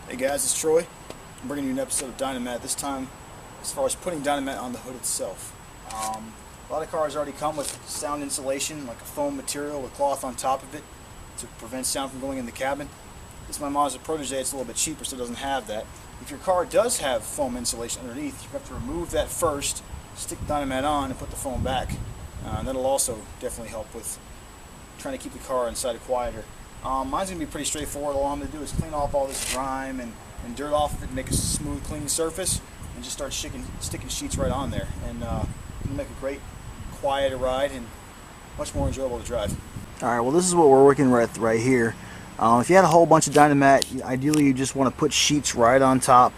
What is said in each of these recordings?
Hey guys, it's Troy. I'm bringing you an episode of Dynamat, this time as far as putting Dynamat on the hood itself. A lot of cars already come with sound insulation, like a foam material with cloth on top of it to prevent sound from going in the cabin. This is my Mazda Protege. It's a little bit cheaper, so it doesn't have that. If your car does have foam insulation underneath, you have to remove that first, stick Dynamat on, and put the foam back. That'll also definitely help with trying to keep the car inside quieter. Mine's going to be pretty straightforward. All I'm going to do is clean off all this grime and dirt off of it, make a smooth, clean surface, and just start sticking sheets right on there. And it'll make a great, quieter ride and much more enjoyable to drive. Alright, well this is what we're working with right here. If you had a whole bunch of Dynamat, ideally you just want to put sheets right on top.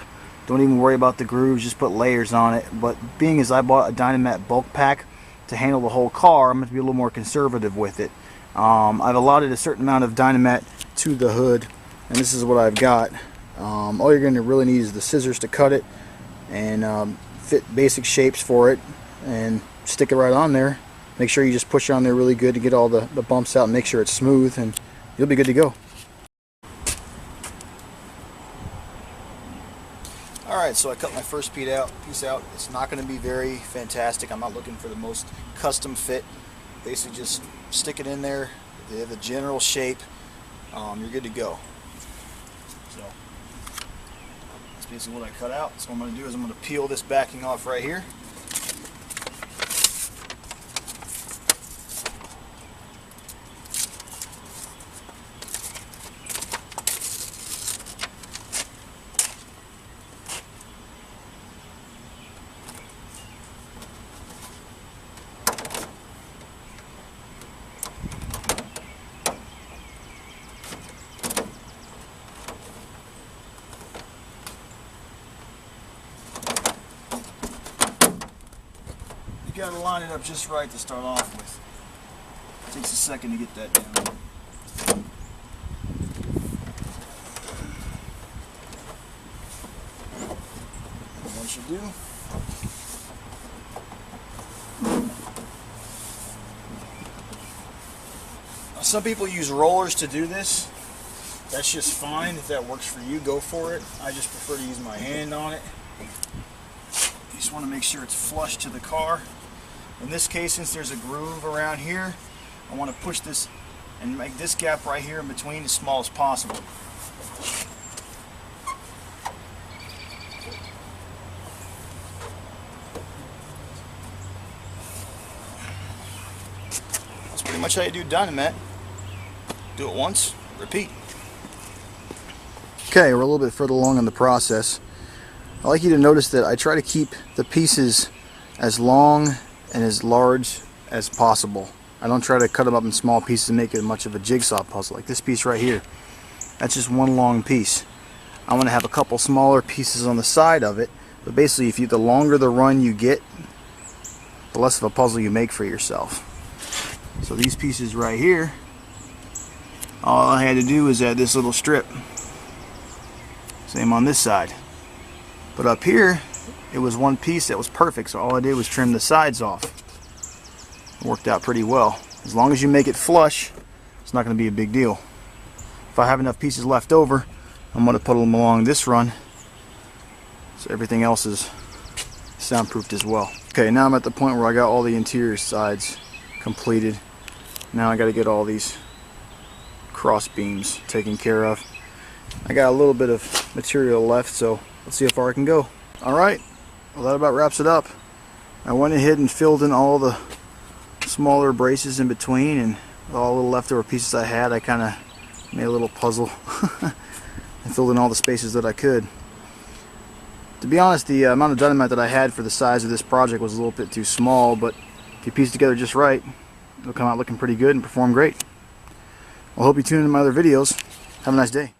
Don't even worry about the grooves, just put layers on it. But being as I bought a Dynamat bulk pack to handle the whole car, I'm going to be a little more conservative with it. I've allotted a certain amount of Dynamat to the hood, and this is what I've got. All you're going to really need is the scissors to cut it and fit basic shapes for it and stick it right on there. Make sure you just push it on there really good to get all the bumps out and make sure it's smooth, and you'll be good to go. Alright, so I cut my first piece out. It's not going to be very fantastic. I'm not looking for the most custom fit. Basically just stick it in there. They have a general shape. You're good to go. So that's basically what I cut out. So what I'm going to do is I'm going to peel this backing off right here. You gotta line it up just right to start off with. It takes a second to get that down. And once you do, now, some people use rollers to do this. That's just fine. If that works for you, go for it. I just prefer to use my hand on it. You just want to make sure it's flush to the car. In this case, since there's a groove around here, I want to push this and make this gap right here in between as small as possible. That's pretty much how you do Dynamat. Do it once, repeat. Okay, we're a little bit further along in the process. I'd like you to notice that I try to keep the pieces as long and as large as possible. I don't try to cut them up in small pieces and make it much of a jigsaw puzzle. Like this piece right here, that's just one long piece. I want to have a couple smaller pieces on the side of it, but basically the longer the run you get, the less of a puzzle you make for yourself. So these pieces right here, all I had to do was add this little strip. Same on this side. But up here, it was one piece that was perfect, so all I did was trim the sides off. It worked out pretty well. As long as you make it flush, it's not going to be a big deal. If I have enough pieces left over, I'm going to put them along this run, so everything else is soundproofed as well. Okay, now I'm at the point where I got all the interior sides completed. Now I got to get all these cross beams taken care of. I got a little bit of material left, so let's see how far I can go. Alright, well that about wraps it up. I went ahead and filled in all the smaller braces in between, and with all the little leftover pieces I had, I kind of made a little puzzle and filled in all the spaces that I could. To be honest, the amount of Dynamat that I had for the size of this project was a little bit too small, but if you piece it together just right, it'll come out looking pretty good and perform great. Well, I hope you tune in to my other videos. Have a nice day.